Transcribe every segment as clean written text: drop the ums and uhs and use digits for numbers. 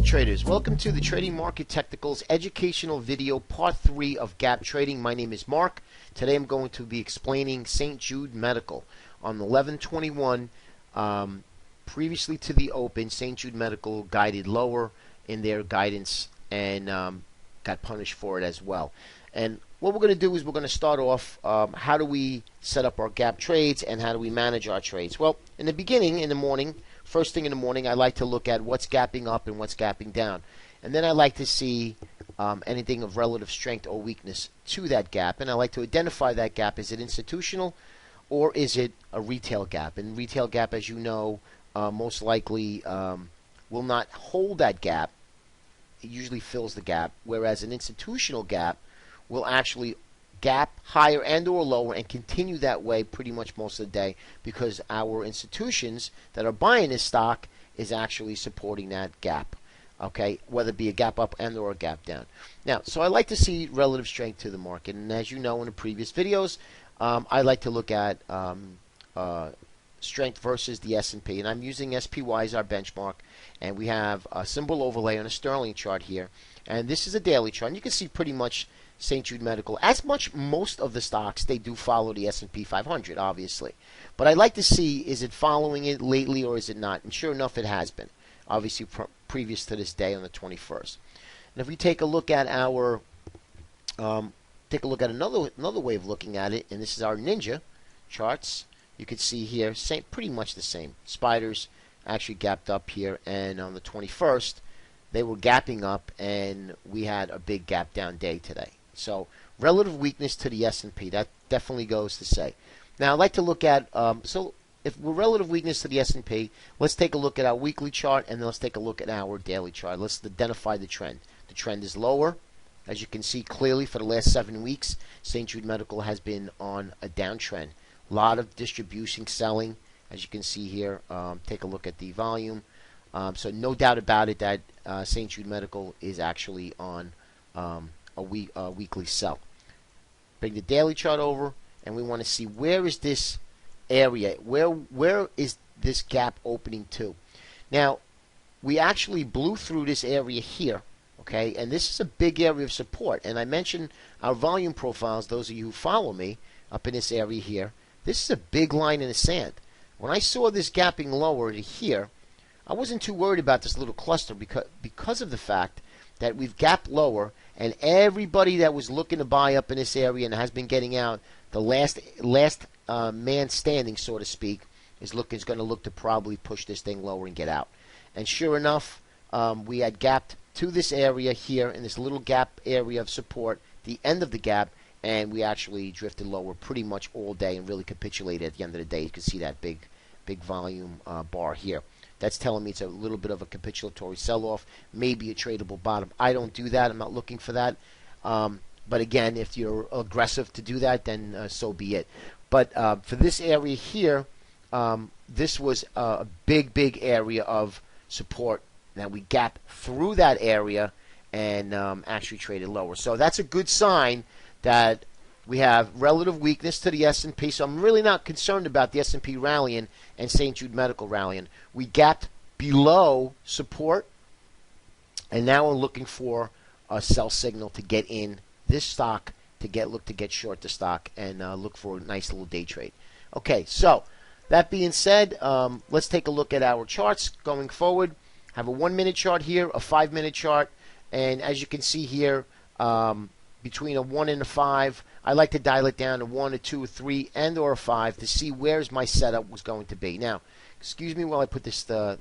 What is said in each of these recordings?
traders, welcome to the Trading Market Technicals educational video part 3 of gap trading. My name is Mark. Today I'm going to be explaining St. Jude Medical on 11/21. Previously to the open, St. Jude Medical guided lower in their guidance and got punished for it as well. And what we're going to do is we're going to start off how do we set up our gap trades and how do we manage our trades. Well, in the beginning, in the morning, first thing in the morning, I like to look at what's gapping up and what's gapping down. And then I like to see anything of relative strength or weakness to that gap. And I like to identify that gap. Is it institutional or is it a retail gap? And retail gap, as you know, most likely will not hold that gap. It usually fills the gap. Whereas an institutional gap will actually gap higher and or lower and continue that way pretty much most of the day, because our institutions that are buying this stock is actually supporting that gap, okay, whether it be a gap up and or a gap down. Now, so I like to see relative strength to the market, and as you know in the previous videos, I like to look at strength versus the S&P, and I'm using SPY as our benchmark, and we have a symbol overlay on a Sterling chart here, and this is a daily chart, and you can see pretty much St. Jude Medical, as much most of the stocks, they do follow the S&P 500, obviously. But I'd like to see, is it following it lately or is it not? And sure enough, it has been, obviously previous to this day on the 21st. And if we take a look at our, another way of looking at it, and this is our Ninja charts. You can see here, pretty much the same. Spiders actually gapped up here, and on the 21st, they were gapping up, and we had a big gap down day today. So relative weakness to the S&P, that definitely goes to say. Now I'd like to look at, so if we're relative weakness to the S&P, let's take a look at our weekly chart, and then let's take a look at our daily chart. Let's identify the trend. The trend is lower. As you can see clearly, for the last 7 weeks, St. Jude Medical has been on a downtrend. A lot of distribution selling, as you can see here. Take a look at the volume. So no doubt about it that St. Jude Medical is actually on a weekly sell. Bring the daily chart over, and we want to see where is this area, where is this gap opening to. Now, we actually blew through this area here, okay, and this is a big area of support. And I mentioned our volume profiles, those of you who follow me, up in this area here. This is a big line in the sand. When I saw this gapping lower to here, I wasn't too worried about this little cluster because of the fact that we've gapped lower, and everybody that was looking to buy up in this area and has been getting out, the last man standing, so to speak, is going to look to probably push this thing lower and get out. And sure enough, we had gapped to this area here in this little gap area of support, the end of the gap, and we actually drifted lower pretty much all day and really capitulated at the end of the day. You can see that big volume bar here. That's telling me it's a little bit of a capitulatory sell-off, maybe a tradable bottom. I don't do that. I'm not looking for that. But again, if you're aggressive to do that, then so be it. But for this area here, this was a big area of support. Now we gap through that area and actually traded lower. So that's a good sign that we have relative weakness to the S&P, so I'm really not concerned about the S&P rallying and St. Jude Medical rallying. We gapped below support, and now we're looking for a sell signal to get in this stock, look to get short the stock, and look for a nice little day trade. Okay, so that being said, let's take a look at our charts going forward. I have a 1-minute chart here, a 5-minute chart, and as you can see here, between a 1 and a 5, I like to dial it down to 1, a 2, a 3, and or a 5 to see where's my setup was going to be. Now, excuse me while I put this area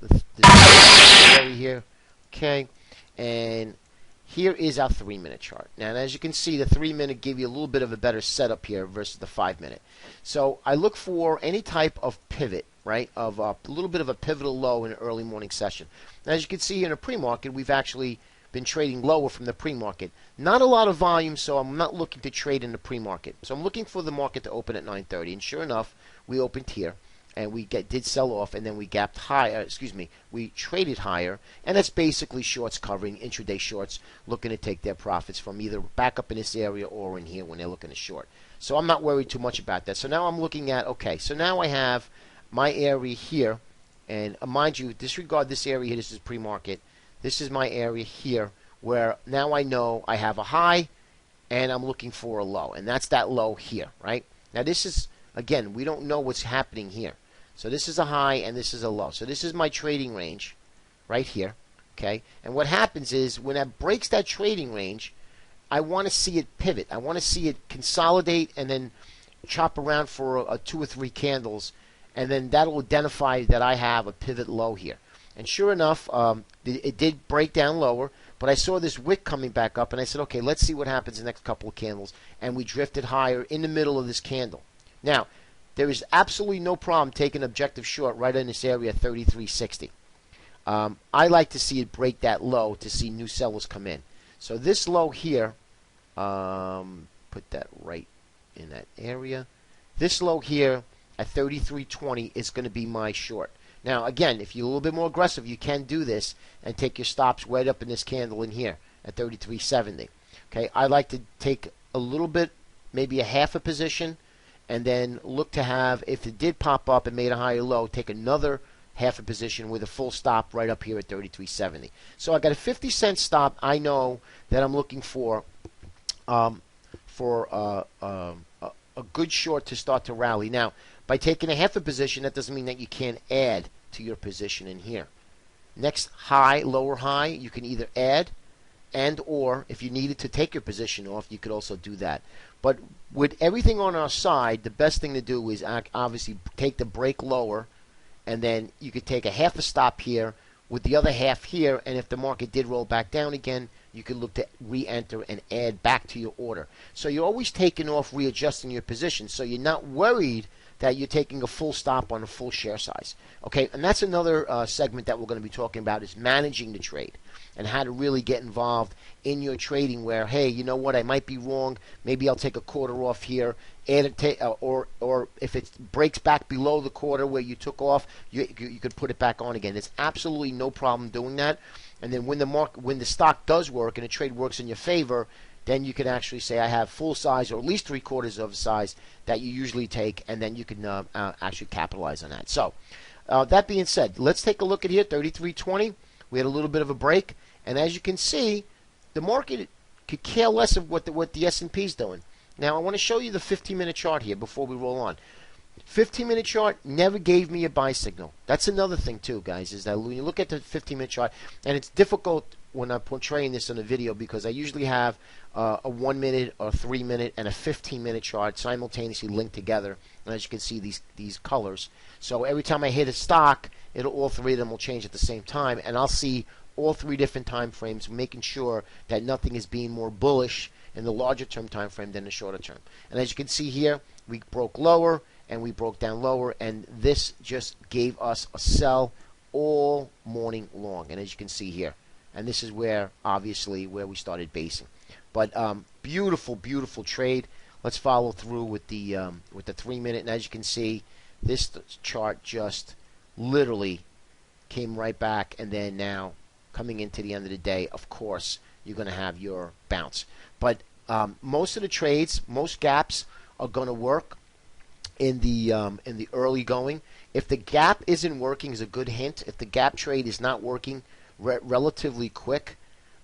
here. Okay, and here is our 3-minute chart. Now, as you can see, the 3-minute gave you a little bit of a better setup here versus the 5-minute. So I look for any type of pivot, right, of a little bit of a pivotal low in an early morning session. Now, as you can see in a pre-market, we've actually been trading lower from the pre-market. Not a lot of volume, so I'm not looking to trade in the pre-market. So I'm looking for the market to open at 9:30, and sure enough, we opened here, and we did sell off, and then we gapped higher. We traded higher, and that's basically shorts covering, intraday shorts looking to take their profits from either back up in this area or in here when they're looking to short. So I'm not worried too much about that. So now I'm looking at, okay, so now I have my area here, and mind you, disregard this area here. This is pre-market. This is my area here where now I know I have a high and I'm looking for a low, and that's that low here, right? Now this is, again, we don't know what's happening here. So this is a high and this is a low. So this is my trading range right here, okay? And what happens is when it breaks that trading range, I want to see it pivot. I want to see it consolidate and then chop around for a 2 or 3 candles, and then that'll identify that I have a pivot low here. And sure enough, it did break down lower, but I saw this wick coming back up, and I said, okay, let's see what happens in the next couple of candles. And we drifted higher in the middle of this candle. Now, there is absolutely no problem taking objective short right in this area, 33.60. I like to see it break that low to see new sellers come in. So this low here, put that right in that area. This low here at 33.20 is going to be my short. Now, again, if you're a little bit more aggressive, you can do this and take your stops right up in this candle in here at 33.70. Okay, I like to take a little bit, maybe a half a position, and then look to have, if it did pop up and made a higher low, take another half a position with a full stop right up here at 33.70. So I got a 50-cent stop. I know that I'm looking for a good short to start to rally. Now, by taking a half a position, that doesn't mean that you can't add to your position in here. Next high, lower high, you can either add and or if you needed to take your position off, you could also do that. But with everything on our side, the best thing to do is obviously take the break lower, and then you could take a half a stop here with the other half here, and if the market did roll back down again, you could look to re-enter and add back to your order. So you're always taking off, readjusting your position, so you're not worried that you're taking a full stop on a full share size. Okay, and that's another segment that we're going to be talking about, is managing the trade and how to really get involved in your trading where, hey, you know what, I might be wrong. Maybe I'll take a quarter off here, add or if it breaks back below the quarter where you took off, you could put it back on again. There's absolutely no problem doing that. And then when the stock does work and the trade works in your favor, then you can actually say I have full size or at least 3/4 of the size that you usually take, and then you can actually capitalize on that. So that being said, let's take a look at here, 33.20. We had a little bit of a break, and as you can see, the market could care less of what the S&P is doing. Now I want to show you the 15-minute chart here before we roll on. 15-minute chart never gave me a buy signal. That's another thing too, guys, is that when you look at the 15-minute chart, and it's difficult when I'm portraying this in a video because I usually have a 1-minute or 3-minute and a 15-minute chart simultaneously linked together, and as you can see, these colors. So every time I hit a stock, all 3 of them will change at the same time, and I'll see all 3 different time frames, making sure that nothing is being more bullish in the larger term time frame than the shorter term. And as you can see here, we broke lower and we broke down lower, and this just gave us a sell all morning long. And as you can see here, and this is where obviously where we started basing. But beautiful, beautiful trade. Let's follow through with the 3-minute, and as you can see, this chart just literally came right back, and then now coming into the end of the day, of course, you're going to have your bounce. But most of the trades, most gaps are going to work in the early going. If the gap isn't working, is a good hint. If the gap trade is not working relatively quick,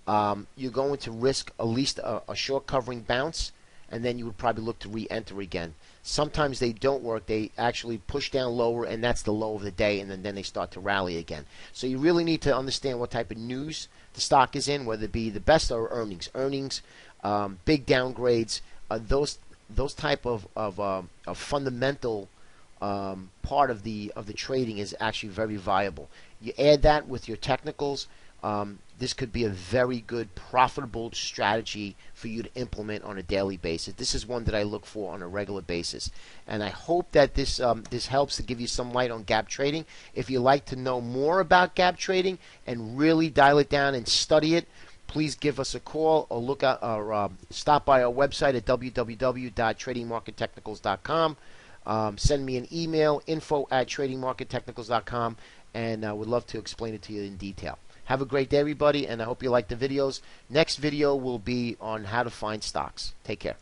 you're going to risk at least a short covering bounce, and then you would probably look to re-enter again. Sometimes they don't work. They actually push down lower, and that's the low of the day, and then they start to rally again. So you really need to understand what type of news the stock is in, whether it be the best or earnings, big downgrades, those type of fundamental part of the trading is actually very viable. You add that with your technicals. This could be a very good, profitable strategy for you to implement on a daily basis. This is one that I look for on a regular basis, and I hope that this helps to give you some light on gap trading. If you'd like to know more about gap trading and really dial it down and study it, please give us a call or look at or stop by our website at www.tradingmarkettechnicals.com. Send me an email, info@tradingmarkettechnicals.com, and I would love to explain it to you in detail. Have a great day, everybody, and I hope you like the videos. Next video will be on how to find stocks. Take care.